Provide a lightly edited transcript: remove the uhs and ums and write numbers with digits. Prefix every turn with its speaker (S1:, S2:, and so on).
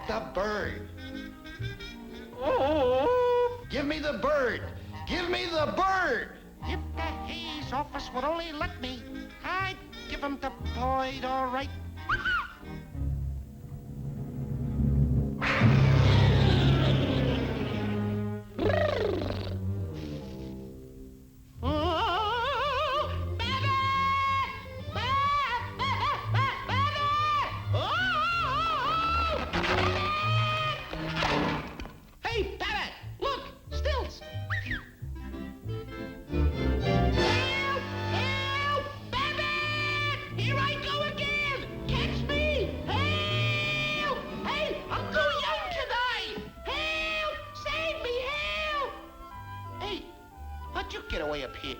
S1: the bird.
S2: Oh!
S1: Give me the bird. Give me the bird.
S2: If the Hayes office would only let me, I'd give him the bird, all right. Hey, Babbitt, look, stilts. Help! Help! Babbitt! Here I go again! Catch me! Help! Hey, I'm too young to die! Help! Save me! Help! Hey, how'd you get away up here?